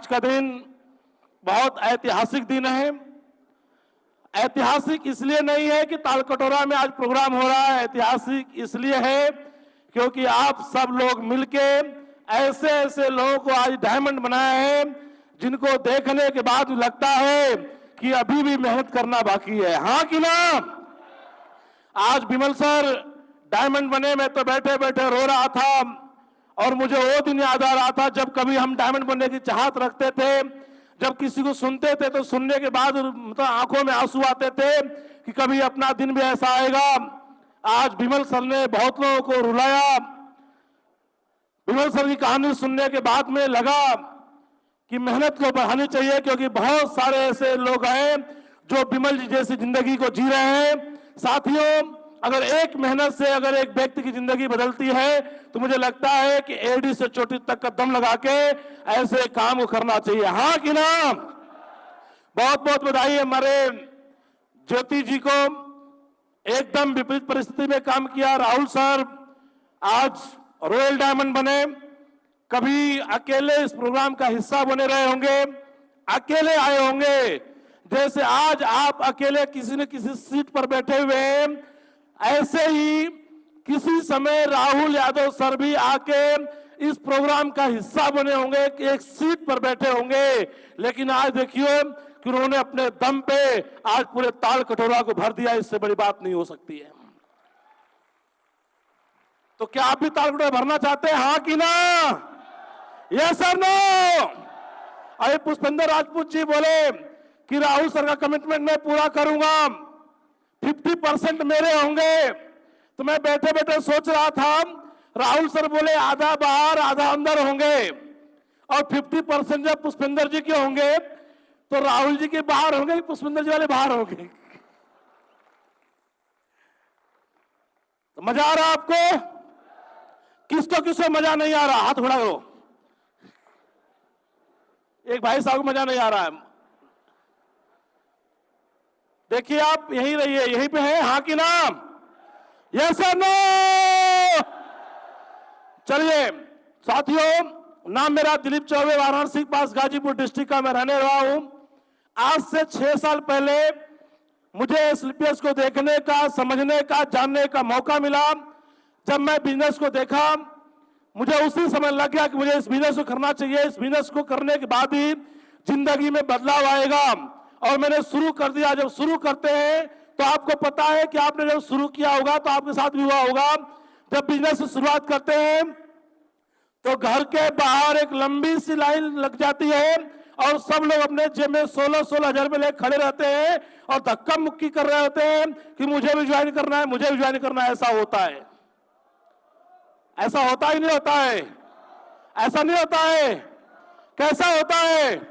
आज का दिन बहुत ऐतिहासिक दिन है। ऐतिहासिक इसलिए नहीं है कि तालकटोरा में आज प्रोग्राम हो रहा है, ऐतिहासिक इसलिए है क्योंकि आप सब लोग मिलके ऐसे ऐसे लोगों को आज डायमंड बनाया है जिनको देखने के बाद लगता है कि अभी भी मेहनत करना बाकी है। हाँ कि ना? आज विमल सर डायमंड बने, मैं तो बैठे बैठे रो रहा था और मुझे वो दिन याद आ रहा था जब कभी हम डायमंड बनने की चाहत रखते थे, जब किसी को सुनते थे तो सुनने के बाद मतलब आंखों में आंसू आते थे कि कभी अपना दिन भी ऐसा आएगा। आज विमल सर ने बहुत लोगों को रुलाया। विमल सर की कहानी सुनने के बाद में लगा कि मेहनत को बढ़ानी चाहिए, क्योंकि बहुत सारे ऐसे लोग हैं जो विमल जी जैसी जिंदगी को जी रहे हैं। साथियों, अगर एक मेहनत से अगर एक व्यक्ति की जिंदगी बदलती है तो मुझे लगता है कि एडी से चोटी तक का दम लगा के ऐसे काम को करना चाहिए। हाँ कि ना? बहुत बहुत बधाई हमारे ज्योति जी को, एकदम विपरीत परिस्थिति में काम किया। राहुल सर आज रॉयल डायमंड बने, कभी अकेले इस प्रोग्राम का हिस्सा बने रहे होंगे, अकेले आए होंगे, जैसे आज आप अकेले किसी न किसी सीट पर बैठे हुए हैं, ऐसे ही किसी समय राहुल यादव सर भी आके इस प्रोग्राम का हिस्सा बने होंगे कि एक सीट पर बैठे होंगे। लेकिन आज देखिए कि उन्होंने अपने दम पे आज पूरे ताल कटोरा को भर दिया। इससे बड़ी बात नहीं हो सकती है। तो क्या आप भी ताल कटोरा भरना चाहते हैं? हाँ कि ना? Yes sir, no? अरे पुष्पेंद्र राजपूत जी बोले कि राहुल सर का कमिटमेंट मैं पूरा करूंगा, 50% मेरे होंगे। तो मैं बैठे बैठे सोच रहा था, राहुल सर बोले आधा बाहर आधा अंदर होंगे और 50% जब पुष्पेंद्र जी के होंगे तो राहुल जी के बाहर होंगे कि पुष्पेंद्र जी वाले बाहर होंगे? तो मजा आ रहा है आपको? किसको किसको मजा नहीं आ रहा? हाथ उठा दो। एक भाई साहब को मजा नहीं आ रहा है। देखिए आप यहीं रहिए, यहीं पे है। हाँ कि ना? Yes sir, no? चलिए साथियों, नाम मेरा दिलीप चौबे, वाराणसी के पास गाजीपुर डिस्ट्रिक्ट का मैं रहने रहा हूं। आज से 6 साल पहले मुझे एसएलपीएस को देखने का, समझने का, जानने का मौका मिला। जब मैं बिजनेस को देखा, मुझे उसी समय लग गया कि मुझे इस बिजनेस को करना चाहिए। इस बिजनेस को करने के बाद ही जिंदगी में बदलाव आएगा। और मैंने शुरू कर दिया। जब शुरू करते हैं तो आपको पता है कि आपने जब शुरू किया होगा तो आपके साथ भी हुआ होगा। जब बिजनेस की शुरुआत करते हैं तो घर के बाहर एक लंबी सी लाइन लग जाती है और सब लोग अपने जेब में 16-16 हजार रुपए लेकर खड़े रहते हैं और धक्का मुक्की कर रहे होते हैं कि मुझे भी ज्वाइन करना है, मुझे भी ज्वाइन करना है। ऐसा होता है? ऐसा होता ही नहीं होता है? ऐसा नहीं होता है? कैसा होता है?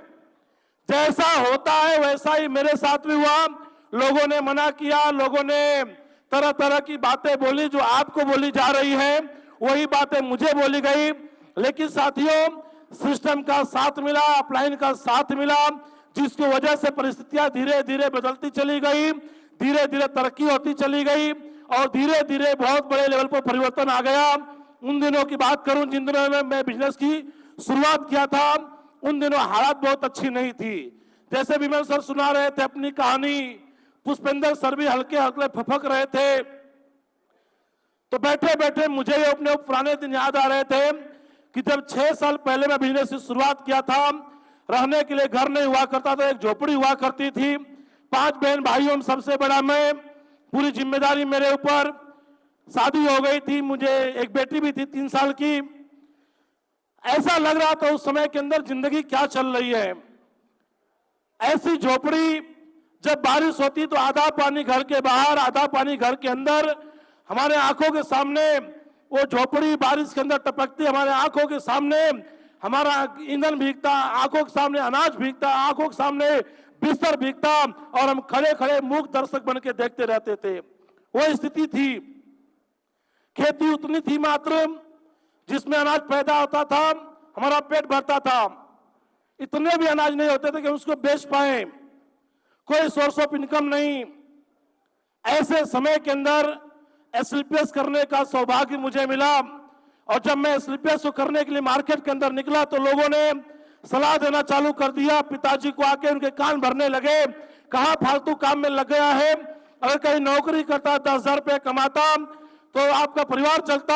जैसा होता है वैसा ही मेरे साथ भी हुआ। लोगों ने मना किया, लोगों ने तरह तरह की बातें बोली। जो आपको बोली जा रही है वही बातें मुझे बोली गई। लेकिन साथियों, सिस्टम का साथ मिला, अपलाइन का साथ मिला, जिसकी वजह से परिस्थितियां धीरे धीरे बदलती चली गई, धीरे धीरे तरक्की होती चली गई और धीरे धीरे बहुत बड़े लेवल पर परिवर्तन आ गया। उन दिनों की बात करूं जिन दिनों में मैं बिजनेस की शुरुआत किया था, उन दिनों हालात बहुत अच्छी नहीं थी। जैसे विमल सर सुना रहे थे अपनी कहानी, पुष्पेंद्र सर भी हल्के हल्के फफक रहे थे, तो बैठे बैठे मुझे अपने पुराने दिन याद आ रहे थे कि जब 6 साल पहले मैं बिजनेस की शुरुआत किया था, रहने के लिए घर नहीं हुआ करता था, एक झोपड़ी हुआ करती थी। 5 बहन भाइयों में सबसे बड़ा मैं, पूरी जिम्मेदारी मेरे ऊपर। शादी हो गई थी, मुझे एक बेटी भी थी 3 साल की। ऐसा लग रहा था उस समय के अंदर जिंदगी क्या चल रही है। ऐसी झोपड़ी, जब बारिश होती तो आधा पानी घर के बाहर, आधा पानी घर के अंदर। हमारे आंखों के सामने वो झोपड़ी बारिश के अंदर टपकती, हमारे आंखों के सामने हमारा ईंधन भीगता, आंखों के सामने अनाज भीगता, आंखों के सामने बिस्तर भीगता और हम खड़े खड़े मूक दर्शक बन के देखते रहते थे। वो स्थिति थी। खेती उतनी थी मात्र जिसमें अनाज पैदा होता था, हमारा पेट भरता था। इतने भी अनाज नहीं होते थे कि उसको बेच पाए, कोई सोर्स ऑफ इनकम नहीं। ऐसे समय के अंदर एसएलपीएस करने का सौभाग्य मुझे मिला और जब मैं एसएलपीएस को करने के लिए मार्केट के अंदर निकला तो लोगों ने सलाह देना चालू कर दिया। पिताजी को आके उनके कान भरने लगे, कहाँ फालतू काम में लग गया है, अगर कहीं नौकरी करता 10,000 रुपये कमाता तो आपका परिवार चलता।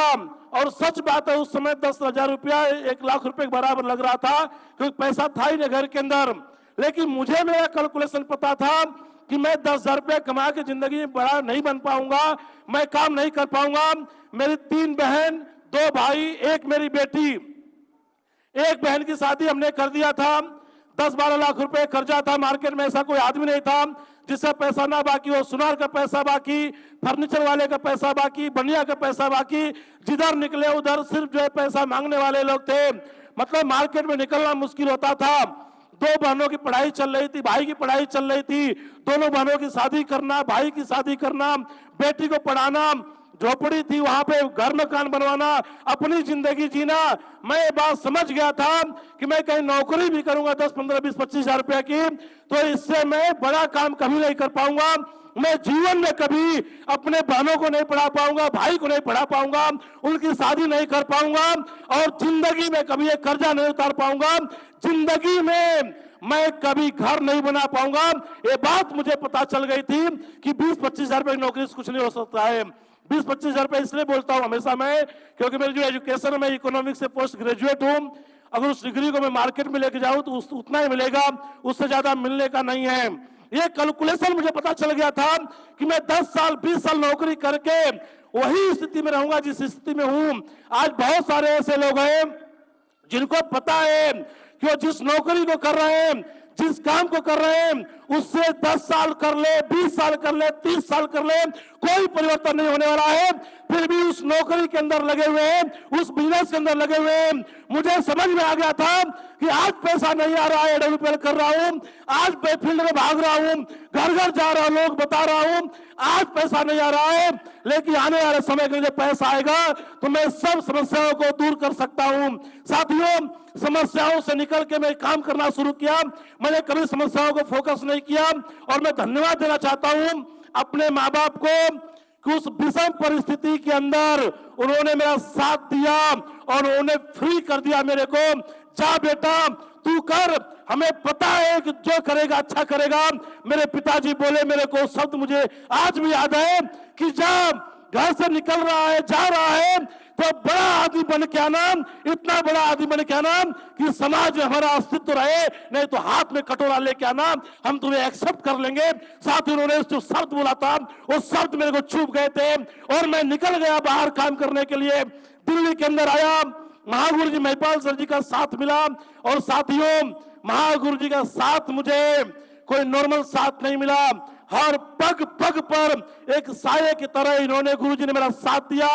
और सच बात है, उस समय 10,000 रुपया 1 लाख रुपए के बराबर लग रहा था, क्योंकि पैसा था ही नहीं घर के अंदर। लेकिन मुझे मेरा कैलकुलेशन पता था कि मैं 10,000 रुपये कमा के जिंदगी में बड़ा नहीं बन पाऊंगा, मैं काम नहीं कर पाऊंगा। मेरी 3 बहन, 2 भाई, 1 मेरी बेटी। एक बहन की शादी हमने कर दिया था, 10-12 लाख रुपए कर्जा था। मार्केट में ऐसा कोई आदमी नहीं था जिसका पैसा ना बाकी हो। सुनार का पैसा बाकी, फर्नीचर वाले का पैसा बाकी, बनिया का पैसा बाकी। जिधर निकले उधर सिर्फ जो है पैसा मांगने वाले लोग थे। मतलब मार्केट में निकलना मुश्किल होता था। 2 बहनों की पढ़ाई चल रही थी, भाई की पढ़ाई चल रही थी, दोनों बहनों की शादी करना, भाई की शादी करना, बेटी को पढ़ाना, झोपड़ी थी वहां पे घर मकान बनवाना, अपनी जिंदगी जीना। मैं ये बात समझ गया था कि मैं कहीं नौकरी भी करूंगा 10, 15, 20, 25 हजार रुपए की, तो इससे मैं बड़ा काम कभी नहीं कर पाऊंगा। मैं जीवन में कभी अपने बहनों को नहीं पढ़ा पाऊंगा, भाई को नहीं पढ़ा पाऊंगा, उनकी शादी नहीं कर पाऊंगा, और जिंदगी में कभी एक कर्जा नहीं उतार पाऊंगा। जिंदगी में मैं कभी घर नहीं बना पाऊंगा। ये बात मुझे पता चल गई थी कि 20-25 हजार रुपए की नौकरी से कुछ नहीं हो सकता है। 20-25 हजार रुपए इसलिए बोलता हूं हमेशा मैं, क्योंकि मेरी जो एजुकेशन है, मैं इकोनॉमिक्स से पोस्ट ग्रेजुएट हूं। अगर उस डिग्री को मैं मार्केट में लेके जाऊं तो उतना ही मिलेगा, उससे ज्यादा मिलने का नहीं है। ये कैलकुलेशन मुझे पता चल गया था कि मैं 10 साल 20 साल नौकरी करके वही स्थिति में रहूंगा जिस स्थिति में हूं। आज बहुत सारे ऐसे लोग हैं जिनको पता है कि वो जिस नौकरी को कर रहे हैं, जिस काम को कर रहे हैं, उससे 10 साल कर ले, 20 साल कर ले, 30 साल कर ले, कोई परिवर्तन नहीं होने वाला है। फिर भी उस नौकरी के अंदर लगे हुए हैं, उस बिजनेस के अंदर लगे हुए हैं। मुझे समझ में आ गया था कि आज पैसा नहीं आ रहा है, डेवलपमेंट कर रहा हूं, आज फील्ड में भाग रहा हूं, घर घर जा रहा हूं, लोग बता रहा हूं आज पैसा नहीं आ रहा है, लेकिन आने वाले समय में जब पैसा आएगा तो मैं सब समस्याओं को दूर कर सकता हूं। साथियों, समस्याओं से निकल के मैं काम करना शुरू किया। मैंने कभी समस्याओं को फोकस नहीं किया, और मैं धन्यवाद देना चाहता हूं अपने माँ बाप को कि उस विषम परिस्थिति के अंदर उन्होंने मेरा साथ दिया और उन्होंने फ्री कर दिया मेरे को। जा बेटा तू कर, हमें पता है कि जो करेगा अच्छा करेगा। मेरे पिताजी बोले मेरे को शब्द मुझे आज भी याद है कि जब घर से निकल रहा है, जा रहा है, तो बड़ा आदमी बन के आना, इतना बड़ा आदमी बन के आना कि समाज में हमारा अस्तित्व रहे, नहीं तो हाथ में कटोरा लेके आना, हम तुम्हें एक्सेप्ट कर लेंगे। साथ ही उन्होंने जो शब्द बोला था वो शब्द मेरे को चुभ गए थे, और मैं निकल गया बाहर काम करने के लिए। दिल्ली के अंदर आया, महागुरु जी महिपाल सर जी का साथ मिला। और साथियों, महागुरु जी का साथ मुझे कोई नॉर्मल साथ नहीं मिला, हर पग पग पर एक साये की तरह इन्होंने, गुरु जी ने मेरा साथ दिया।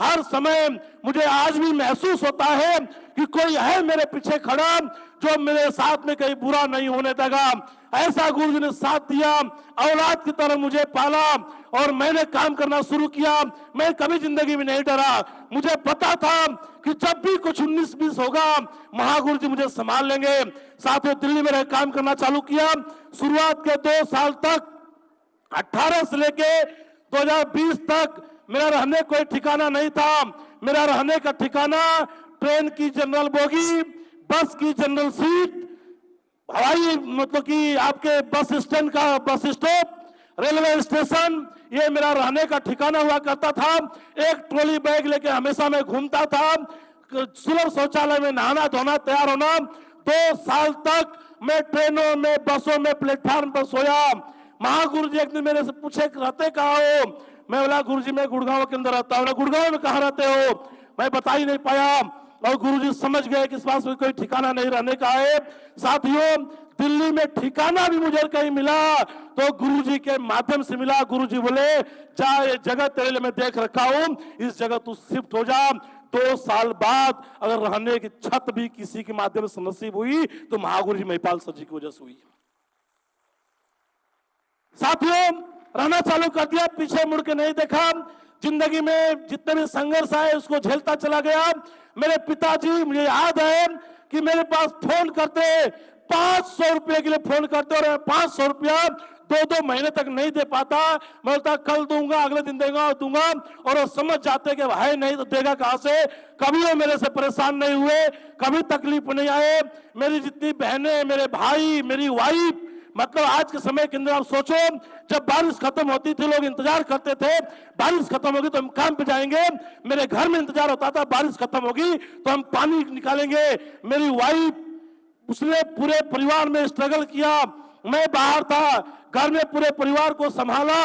हर समय मुझे आज भी महसूस होता है कि कोई है मेरे पीछे खड़ा जो मेरे साथ में कहीं बुरा नहीं होने देगा। ऐसा गुरु जी ने साथ दिया, औलाद की तरह मुझे पाला, और मैंने काम करना शुरू किया। मैं कभी जिंदगी में नहीं डरा। मुझे पता था कि जब भी कुछ 19-20 होगा, महागुरु जी मुझे संभाल लेंगे। साथियों, दिल्ली में रह काम करना चालू किया। शुरुआत के 2 साल तक, 18 से लेके 2020 तक मेरा रहने कोई ठिकाना नहीं था। मेरा रहने का ठिकाना ट्रेन की जनरल बोगी, बस की जनरल सीट, हवाई मतलब कि आपके बस स्टैंड का बस स्टॉप, रेलवे स्टेशन, ये मेरा रहने का ठिकाना हुआ करता था। एक ट्रॉली बैग लेके हमेशा मैं घूमता था। सुलभ शौचालय में नहाना धोना, तैयार होना। 2 साल तक मैं ट्रेनों में, बसों में, प्लेटफॉर्म पर सोया। महागुरु जी एक दिन मेरे से पूछे रहते कहाँ हो? मैं बोला गुरु जी मैं गुड़गांव के अंदर रहता हूँ। गुड़गांव में कहाँ रहते हो? मैं बता ही नहीं पाया, और गुरुजी समझ गए कि इस पास में कोई ठिकाना नहीं रहने का है। साथियों, दिल्ली में ठिकाना भी मुझे कहीं मिला तो गुरुजी के माध्यम से मिला। गुरुजी बोले जा, ये जगह तेरे लिए मैं देख रखा हूं, इस जगह तू शिफ्ट हो जा। 2 साल बाद अगर रहने की छत भी किसी के माध्यम से नसीब हुई तो महागुरु जी महिपाल सर जी की वजह से हुई। साथियों, रहना चालू कर दिया, पीछे मुड़ के नहीं देखा। जिंदगी में जितने भी संघर्ष आए उसको झेलता चला गया। मेरे पिताजी, मुझे याद है कि मेरे पास फोन करते, 500 रुपए के लिए फोन करते, और 500 रुपया 2-2 महीने तक नहीं दे पाता, मैं बोलता कल दूंगा, अगले दिन दूंगा, और वो समझ जाते कि भाई नहीं तो देगा कहां से। कभी वो मेरे से परेशान नहीं हुए, कभी तकलीफ नहीं आए। मेरी जितनी बहनें, मेरे भाई, मेरी वाइफ, मतलब आज के समय के अंदर आप सोचो, जब बारिश खत्म होती थी लोग इंतजार करते थे बारिश खत्म होगी तो हम काम पे जाएंगे। मेरे घर में इंतजार होता था बारिश खत्म होगी तो हम पानी निकालेंगे। मेरी वाइफ, उसने पूरे परिवार में स्ट्रगल किया, मैं बाहर था, घर में पूरे परिवार को संभाला,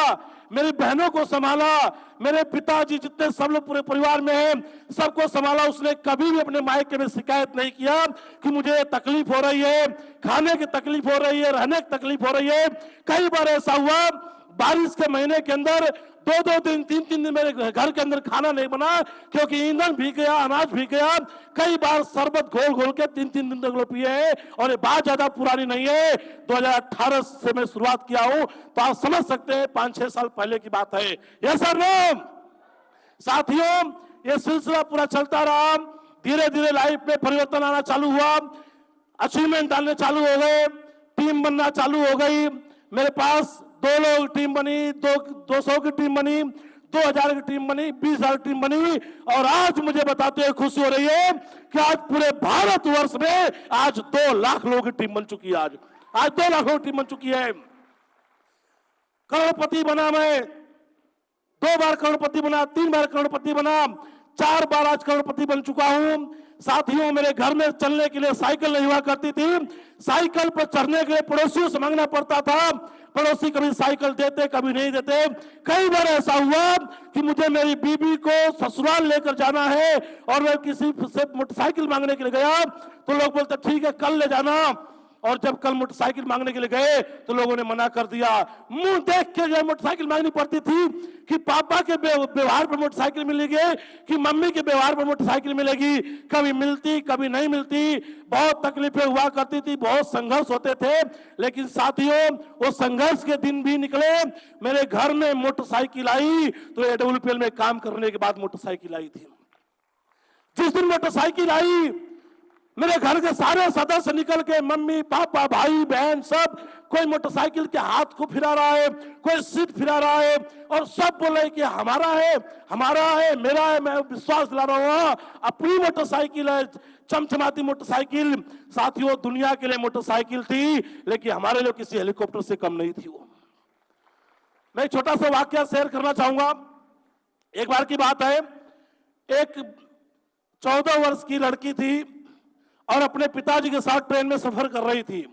मेरी बहनों को संभाला, मेरे पिताजी जितने सब लोग पूरे परिवार में हैं सबको संभाला। उसने कभी भी अपने मायके में शिकायत नहीं किया कि मुझे तकलीफ हो रही है, खाने की तकलीफ हो रही है, रहने की तकलीफ हो रही है। कई बार ऐसा हुआ बारिश के महीने के अंदर 2-2 दिन 3-3 दिन मेरे घर के अंदर खाना नहीं बना, क्योंकि ईंधन भी गया, अनाज भी गया। कई बार शरबत घोल घोल के 3-3 दिन तक लोग पिए हैं, और ये बात ज्यादा पुरानी नहीं है, 2018 से मैं शुरुआत किया हूं, तो आप समझ सकते हैं 5-6 साल पहले की बात है। यस सर नो साथियों, ये सिलसिला पूरा चलता रहा, धीरे धीरे लाइफ में परिवर्तन आना चालू हुआ, अचीवमेंट आने चालू हो गए, टीम बनना चालू हो गई। मेरे पास 2 लोग टीम बनी, 200 की टीम बनी, 2000 की टीम बनी, 20,000 टीम बनी, और आज मुझे बताते हुए खुशी हो रही है कि आज पूरे भारतवर्ष में आज 2 लाख लोगों की टीम बन चुकी है। आज 2 लाख लोगों की टीम बन चुकी है। करोड़पति बना मैं, 2 बार करोड़पति बना, 3 बार करोड़पति बना, 4 बार आज करोड़पति बन चुका हूं। साथियों, मेरे घर में चलने के लिए साइकिल नहीं हुआ करती थी, साइकिल पर चढ़ने के लिए पड़ोसियों से मांगना पड़ता था। पड़ोसी कभी साइकिल देते, कभी नहीं देते। कई बार ऐसा हुआ कि मुझे मेरी बीबी को ससुराल लेकर जाना है और मैं किसी से मोटरसाइकिल मांगने के लिए गया तो लोग बोलते ठीक है कल ले जाना, और जब कल मोटरसाइकिल मांगने के लिए गए तो लोगों ने मना कर दिया। मुंह देख के जो मोटरसाइकिल मांगनी पड़ती थी कि पापा के व्यवहार पर मोटरसाइकिल मिलेगी कि मम्मी के व्यवहार पर मोटरसाइकिल मिलेगी, कभी मिलती कभी नहीं मिलती। बहुत तकलीफें हुआ करती थी, बहुत संघर्ष होते थे, लेकिन साथियों वो संघर्ष के दिन भी निकले। मेरे घर में मोटरसाइकिल आई तो AWPL में काम करने के बाद मोटरसाइकिल आई थी। जिस दिन मोटरसाइकिल आई मेरे घर के सारे सदस्य निकल के, मम्मी पापा भाई बहन सब, कोई मोटरसाइकिल के हाथ को फिरा रहा है, कोई सीट फिरा रहा है, और सब बोले कि हमारा है, हमारा है, मेरा है। मैं विश्वास दिला रहा हूं अपनी मोटरसाइकिल है, चमचमाती मोटरसाइकिल। साथियों, दुनिया के लिए मोटरसाइकिल थी, लेकिन हमारे लिए किसी हेलीकॉप्टर से कम नहीं थी वो। मैं एक छोटा सा वाकया शेयर करना चाहूंगा। एक बार की बात है, एक 14 वर्ष की लड़की थी और अपने पिताजी के साथ ट्रेन में सफर कर रही थी।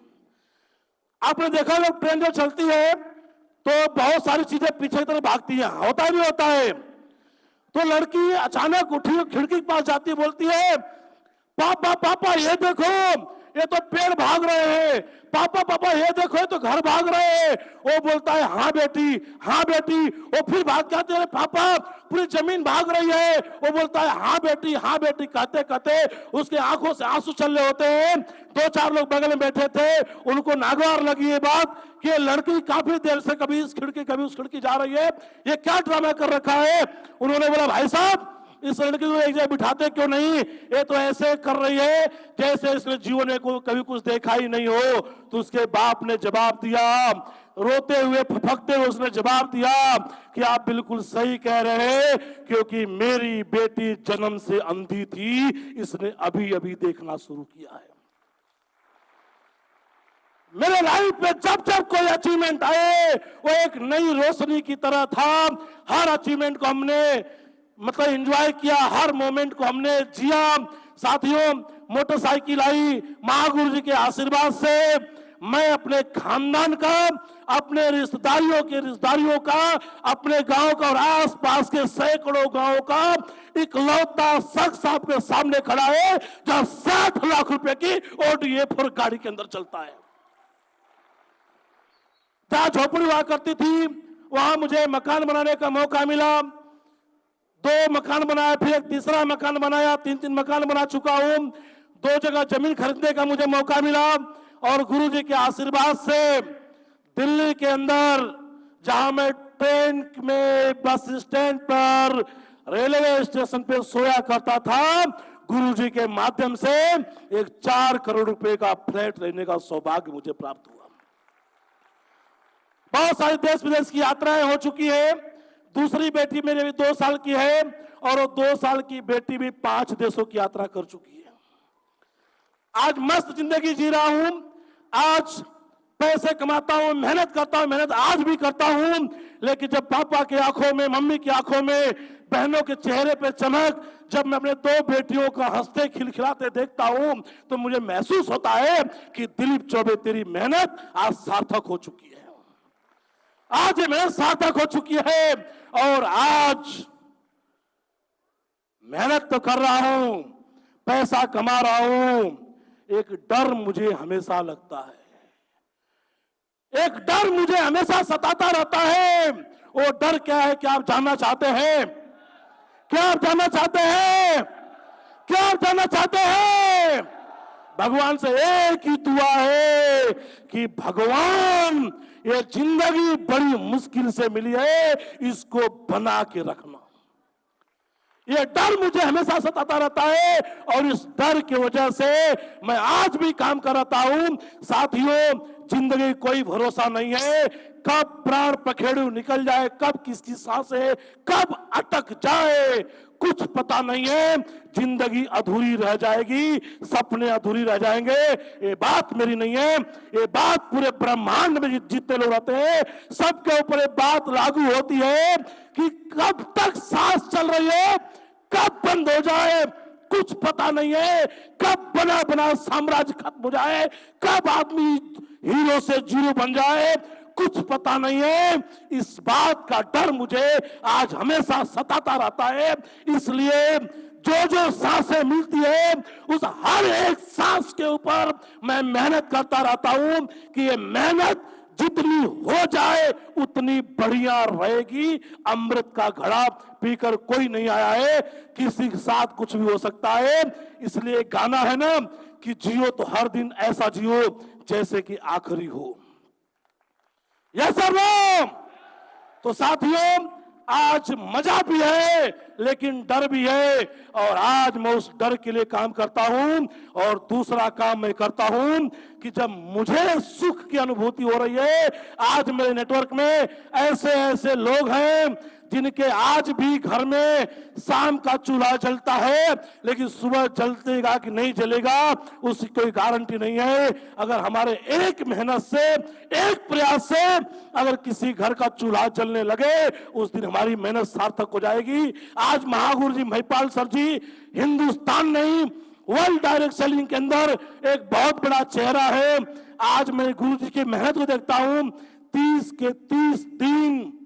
आपने देखा लोग ट्रेन जो चलती है तो बहुत सारी चीजें पीछे की तरफ भागती हैं, होता नहीं होता है। तो लड़की अचानक उठी, खिड़की के पास जाती है, बोलती है पापा पापा ये देखो, ये तो पेड़ भाग रहे हैं, पापा पापा ये देखो ये तो घर भाग रहे हैं। वो बोलता है हाँ बेटी, हाँ बेटी। वो फिर भाग जाते हैं, पापा पूरी जमीन भाग रही है। वो बोलता है हाँ बेटी, हाँ बेटी। कहते कहते उसके आंखों से आंसू चल रहे होते हैं। 2-4 लोग बगल में बैठे थे, उनको नागवार लगी ये बात कि लड़की काफी देर से कभी इस खिड़की कभी उस खिड़की जा रही है, ये क्या ड्रामा कर रखा है। उन्होंने बोला भाई साहब इस लड़की को एक जगह बिठाते क्यों नहीं, ये तो ऐसे कर रही है जैसे इसने जीवन में कभी कुछ देखा ही नहीं हो। तो उसके बाप ने जवाब दिया, रोते हुए फफकते हुए उसने जवाब दिया कि आप बिल्कुल सही कह रहे हैं, क्योंकि मेरी बेटी जन्म से अंधी थी, इसने अभी अभी देखना शुरू किया है। मेरे लाइफ में जब जब कोई अचीवमेंट आए वो एक नई रोशनी की तरह था। हर अचीवमेंट को हमने मतलब एंजॉय किया, हर मोमेंट को हमने जिया। साथियों, मोटरसाइकिल आई महागुरु जी के आशीर्वाद से। मैं अपने खानदान का, अपने रिश्तेदारियों का, अपने गांव का और आसपास के सैकड़ों गांवों का इकलौता शख्स आपके सामने खड़ा है जो 60 लाख रुपए की Audi A4 गाड़ी के अंदर चलता है। जहां झोपड़ी हुआ करती थी वहां मुझे मकान बनाने का मौका मिला। 2 मकान बनाया, फिर एक तीसरा मकान बनाया, 3 मकान बना चुका हूं। 2 जगह जमीन खरीदने का मुझे मौका मिला, और गुरुजी के आशीर्वाद से दिल्ली के अंदर जहां मैं ट्रेन में, बस स्टैंड पर, रेलवे स्टेशन पे सोया करता था, गुरुजी के माध्यम से एक 4 करोड़ रुपए का फ्लैट लेने का सौभाग्य मुझे प्राप्त हुआ। बहुत सारी देश विदेश की यात्राएं हो चुकी है। दूसरी बेटी मेरी अभी 2 साल की है और वो 2 साल की बेटी भी 5 देशों की यात्रा कर चुकी है। आज मस्त जिंदगी जी रहा हूं, आज पैसे कमाता हूं, मेहनत करता हूं, मेहनत आज भी करता हूं, लेकिन जब पापा की आंखों में, मम्मी की आंखों में, बहनों के चेहरे पे चमक, जब मैं अपने 2 बेटियों को हंसते खिलखिलाते देखता हूं तो मुझे महसूस होता है कि दिलीप चौबे तेरी मेहनत आज सार्थक हो चुकी है। आज ये मेहनत सार्थक हो चुकी है और आज मेहनत तो कर रहा हूं, पैसा कमा रहा हूं, एक डर मुझे हमेशा लगता है, एक डर मुझे हमेशा सताता रहता है। वो डर क्या है? क्या आप जानना चाहते हैं? क्या आप जानना चाहते हैं? क्या आप जानना चाहते हैं? भगवान से एक ही दुआ है कि भगवान ये जिंदगी बड़ी मुश्किल से मिली है, इसको बना के रखना। ये डर मुझे हमेशा सताता रहता है और इस डर की वजह से मैं आज भी काम कर रहा हूं। साथियों, जिंदगी कोई भरोसा नहीं है, कब प्राण पखेड़ू निकल जाए, कब किसकी सांसें कब अटक जाए, कुछ पता नहीं है। जिंदगी अधूरी रह जाएगी, सपने अधूरी रह जाएंगे। ये बात मेरी नहीं है, ये बात पूरे ब्रह्मांड में जितने लोग रहते हैं सबके ऊपर ये बात लागू होती है कि कब तक सांस चल रही है, कब बंद हो जाए कुछ पता नहीं है, कब बना बना साम्राज्य खत्म हो जाए, कब आदमी हीरो से जीरो बन जाए, कुछ पता नहीं है। इस बात का डर मुझे आज हमेशा सताता रहता है। इसलिए जो जो सांसें मिलती है उस हर एक सांस के ऊपर मैं मेहनत करता रहता हूं कि ये मेहनत जितनी हो जाए उतनी बढ़िया रहेगी। अमृत का घड़ा पीकर कोई नहीं आया है, किसी के साथ कुछ भी हो सकता है। इसलिए गाना है ना कि जियो तो हर दिन ऐसा जियो जैसे कि आखिरी हो। Yes sir no. तो साथियों, आज मजा भी है लेकिन डर भी है और आज मैं उस डर के लिए काम करता हूं। और दूसरा काम मैं करता हूं कि जब मुझे सुख की अनुभूति हो रही है, आज मेरे नेटवर्क में ऐसे ऐसे लोग हैं जिनके आज भी घर में शाम का चूल्हा जलता है लेकिन सुबह जलतेगा कि नहीं जलेगा उसकी कोई गारंटी नहीं है। अगर हमारे एक मेहनत से, एक प्रयास से अगर किसी घर का चूल्हा जलने लगे उस दिन हमारी मेहनत सार्थक हो जाएगी। आज महागुरु जी महिपाल सर जी हिंदुस्तान नहीं वर्ल्ड डायरेक्ट सेलिंग के अंदर एक बहुत बड़ा चेहरा है। आज मैं गुरु जी की मेहनत को देखता हूं, 30 के 30 दिन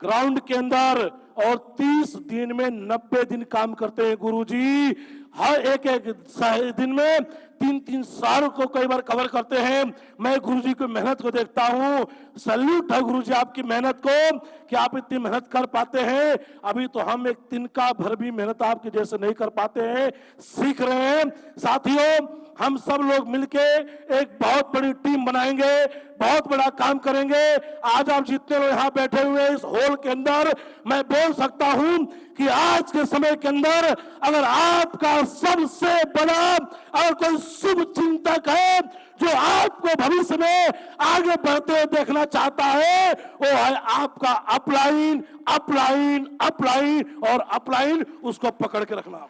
ग्राउंड के अंदर और 30 दिन में 90 दिन काम करते हैं गुरुजी। हर एक एक दिन में 3-3 शहरों को कई बार कवर करते हैं। मैं गुरुजी की मेहनत को देखता हूं, सैल्यूट है गुरुजी आपकी मेहनत को कि आप इतनी मेहनत कर पाते हैं। अभी तो हम एक तिनका भर भी मेहनत आपके जैसे नहीं कर पाते हैं, सीख रहे हैं। साथियों, हम सब लोग मिलके एक बहुत बड़ी टीम बनाएंगे, बहुत बड़ा काम करेंगे। आज आप जितने लोग यहाँ बैठे हुए इस हॉल के अंदर, मैं बोल सकता हूं कि आज के समय के अंदर अगर आपका सबसे बड़ा और कोई शुभ चिंतक है जो आपको भविष्य में आगे बढ़ते हुए देखना चाहता है, वो है आपका अपलाइन, अपलाइन, अपलाइन और अपलाइन। उसको पकड़ के रखना,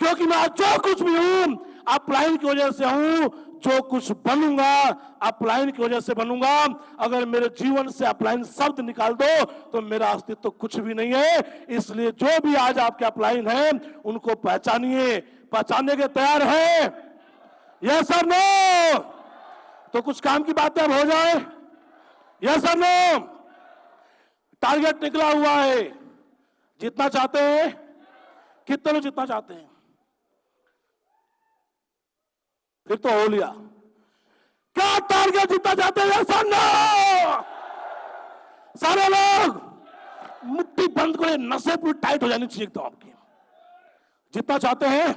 क्योंकि मैं जो कुछ भी हूं अपलाइन की वजह से हूं, जो कुछ बनूंगा अपलाइन की वजह से बनूंगा। अगर मेरे जीवन से अपलाइन शब्द निकाल दो तो मेरा अस्तित्व तो कुछ भी नहीं है। इसलिए जो भी आज आपके अपलाइन हैं उनको पहचानिए। पहचानने के तैयार है? Yes sir no? तो कुछ काम की बातें अब हो जाए। Yes sir no? टारगेट निकला हुआ है, जितना चाहते हैं। कितने लोग जितना चाहते हैं? फिर तो हो लिया। क्या टारगेट जीतना चाहते हैं? Sir no? सारे लोग मुट्ठी बंद करे, नसें पूरी टाइट हो जानी चाहिए एकदम आपकी। जितना चाहते हैं?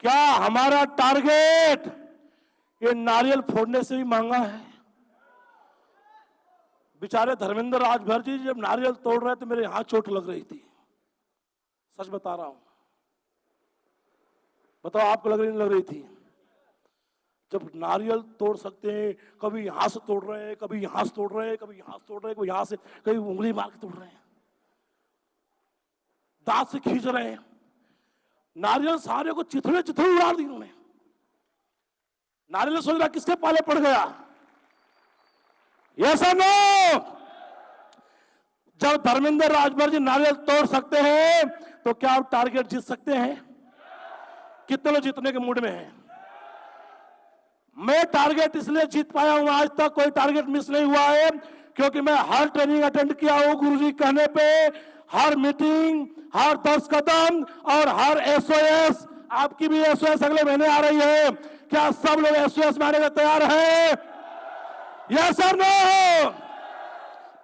क्या हमारा टारगेट ये नारियल फोड़ने से भी महंगा है? बेचारे धर्मेंद्र राजभर जी जब नारियल तोड़ रहे थे मेरे यहां चोट लग रही थी, सच बता रहा हूं। बताओ आपको लग रही नहीं लग रही थी? जब नारियल तोड़ सकते हैं, कभी यहां से तोड़ रहे हैं, कभी यहां से तोड़ रहे हैं, कभी यहां से तोड़ रहे हैं, कभी यहां से, कभी उंगली मार के तोड़ रहे हैं, दांत से खींच रहे हैं। नारियल सारे को चिथड़े चिथड़े उड़ा दी उन्होंने। नारियल सोच रहा किसके पाले पड़ गया। यस और नो? जब धर्मेंद्र राजभर जी नारियल तोड़ सकते हैं तो क्या आप टारगेट जीत सकते हैं? कितने लोग जीतने के मूड में हैं? मैं टारगेट इसलिए जीत पाया हूं, आज तक कोई टारगेट मिस नहीं हुआ है, क्योंकि मैं हर ट्रेनिंग अटेंड किया हूं गुरुजी कहने पे, हर मीटिंग, हर 10 कदम और हर एसओएस। आपकी भी एसओएस अगले महीने आ रही है, क्या सब लोग एसओएस में आने को तैयार हैं? यस और नो?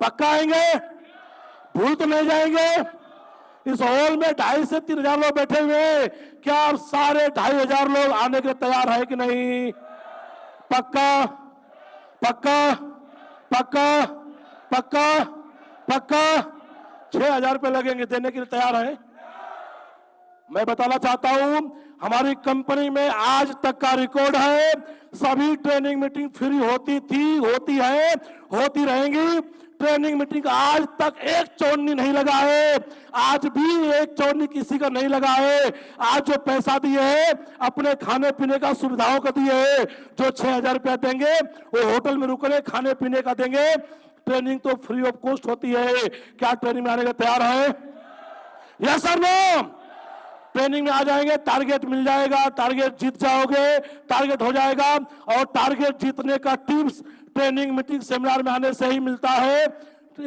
पक्का आएंगे? भूल तो नहीं जाएंगे? इस हॉल में 2,500 से 3,000 लोग बैठे हुए, क्या आप सारे 2,500 लोग आने के तैयार है कि नहीं? पक्का पक्का पक्का पक्का पक्का? 6,000 रुपए लगेंगे, देने के लिए तैयार है? मैं बताना चाहता हूं, हमारी कंपनी में आज तक का रिकॉर्ड है, सभी ट्रेनिंग मीटिंग फ्री होती थी, होती है, होती रहेंगी। ट्रेनिंग मीटिंग आज तक एक चौनी नहीं लगा है, आज भी एक चौनी किसी का नहीं लगा है। आज जो पैसा दिए है अपने खाने पीने का सुविधाओं का दिए है, जो 6,000 रुपया देंगे वो होटल में रुकने खाने पीने का देंगे। ट्रेनिंग तो फ्री ऑफ कॉस्ट होती है। क्या ट्रेनिंग में आने का तैयार है? Yes sir no? ट्रेनिंग में आ जाएंगे, टारगेट मिल जाएगा, टारगेट जीत जाओगे, टारगेट हो जाएगा। और टारगेट जीतने का टिप्स ट्रेनिंग मीटिंग सेमिनार में आने से ही मिलता है।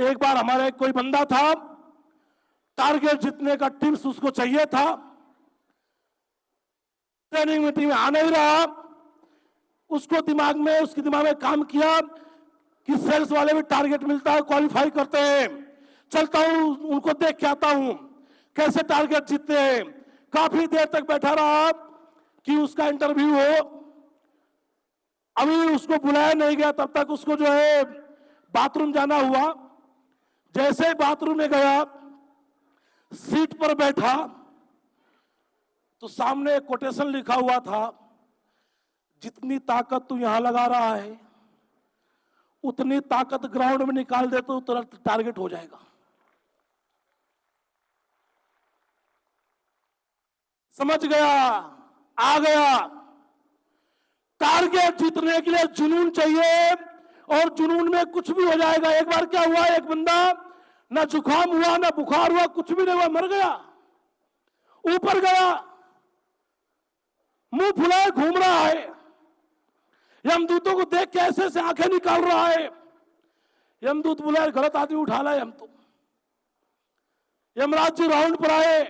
एक बार हमारे कोई बंदा था, टारगेट जीतने का टिप्स उसको चाहिए था, ट्रेनिंग मीटिंग में आ नहीं रहा। उसके दिमाग में काम किया कि सेल्स वाले भी टारगेट मिलता है, क्वालिफाई करते हैं, चलता हूं उनको देख के आता हूं कैसे टारगेट जीतते हैं। काफी देर तक बैठा रहा कि उसका इंटरव्यू हो, अभी उसको बुलाया नहीं गया, तब तक उसको जो है बाथरूम जाना हुआ। जैसे बाथरूम में गया, सीट पर बैठा तो सामने कोटेशन लिखा हुआ था, जितनी ताकत तू यहां लगा रहा है उतनी ताकत ग्राउंड में निकाल दे तो तुरंत टारगेट हो जाएगा। समझ गया, आ गया। टारगेट जीतने के लिए जुनून चाहिए, और जुनून में कुछ भी हो जाएगा। एक बार क्या हुआ, एक बंदा ना जुकाम हुआ ना बुखार हुआ, कुछ भी नहीं हुआ, मर गया। ऊपर गया, मुंह फुलाए घूम रहा है, यमदूतों को देख के ऐसे से आंखें निकाल रहा है। यमदूत बुलाए, गलत आदमी उठा लाए हम तो। यमराज जी राउंड पर आए,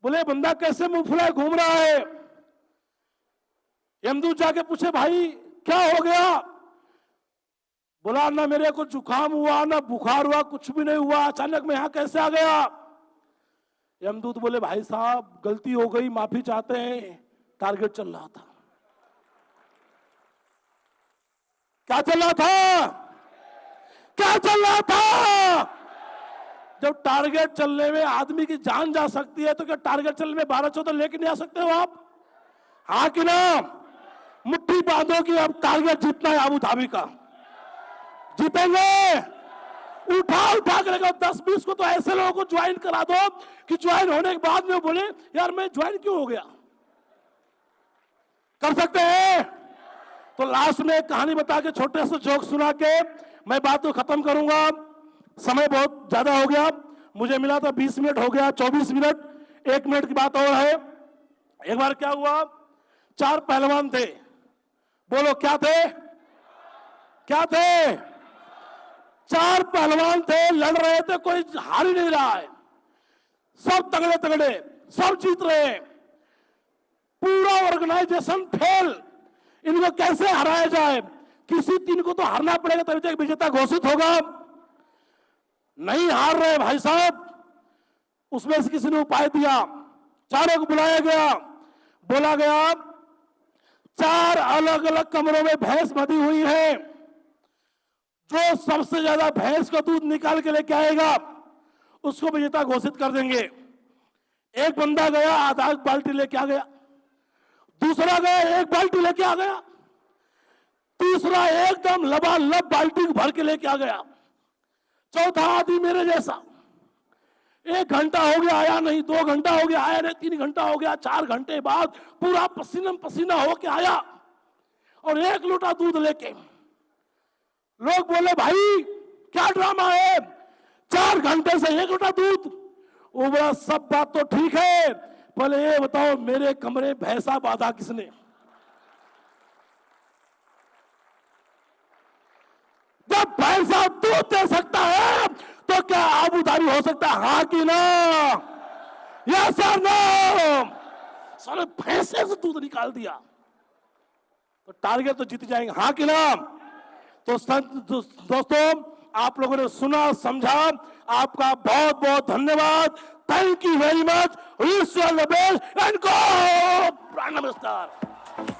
बोले बंदा कैसे मुंह फुलाए घूम रहा है। यमदूत जाके पूछे, भाई क्या हो गया? बोला ना मेरे को जुकाम हुआ ना बुखार हुआ, कुछ भी नहीं हुआ, अचानक मैं यहां कैसे आ गया। यमदूत बोले, भाई साहब गलती हो गई, माफी चाहते हैं, टारगेट चल रहा था। क्या चल रहा था? क्या चल रहा था? जब टारगेट चलने में आदमी की जान जा सकती है तो क्या टारगेट चलने में 12-14 लेके नहीं आ सकते हो आप? हाँ कि ना? मुट्ठी बांधो कि अब टारगेट जीतना है अबू धाबी का। जीतेंगे, उठा कर 10-20 को तो ऐसे लोगों को ज्वाइन करा दो कि ज्वाइन होने के बाद में बोले यार मैं ज्वाइन क्यों हो गया। कर सकते हैं? तो लास्ट में एक कहानी बता के, छोटे से जोक सुना के मैं बात को खत्म करूंगा। समय बहुत ज्यादा हो गया, मुझे मिला था 20 मिनट, हो गया 24 मिनट, 1 मिनट की बात और है। एक बार क्या हुआ, 4 पहलवान थे। बोलो क्या थे? क्या थे? 4 पहलवान थे, लड़ रहे थे, कोई हार ही नहीं रहा है, सब तगड़े तगड़े, सब जीत रहे हैं। पूरा ऑर्गेनाइजेशन फेल, इनको कैसे हराया जाए, किसी 3 को तो हारना पड़ेगा तभी तक विजेता घोषित होगा। नहीं हार रहे भाई साहब, उसमें से किसी ने उपाय दिया, चारों को बुलाया गया, बोला गया 4 अलग अलग कमरों में भैंस बंधी हुई है, जो सबसे ज्यादा भैंस का दूध निकाल के लेके आएगा उसको विजेता घोषित कर देंगे। एक बंदा गया, आधा बाल्टी लेके आ गया, दूसरा गया एक बाल्टी लेके आ गया, तीसरा एकदम लबालब बाल्टी भर के लेके आ गया, चौथा आदमी मेरे जैसा 1 घंटा हो गया आया नहीं, 2 घंटा हो गया आया नहीं, 3 घंटा हो गया, 4 घंटे बाद पूरा पसीना पसीना होके आया और 1 लोटा दूध लेके। लोग बोले भाई क्या ड्रामा है, 4 घंटे से 1 लोटा दूध। वो बोला सब बात तो ठीक है, पहले ये बताओ मेरे कमरे भैंसा बांधा किसने? जब भैंसा दूध दे सकता है तो क्या आबूधाबी हो सकता है? हाँ कि ना? Yes sir no? साले भैंसे से दूध निकाल दिया तो टारगेट तो जीत जाएंगे, हाँ कि ना? तो दोस्तों आप लोगों ने सुना समझा, आपका बहुत बहुत धन्यवाद। Thank you very much. Wish you all the best and go prime minister.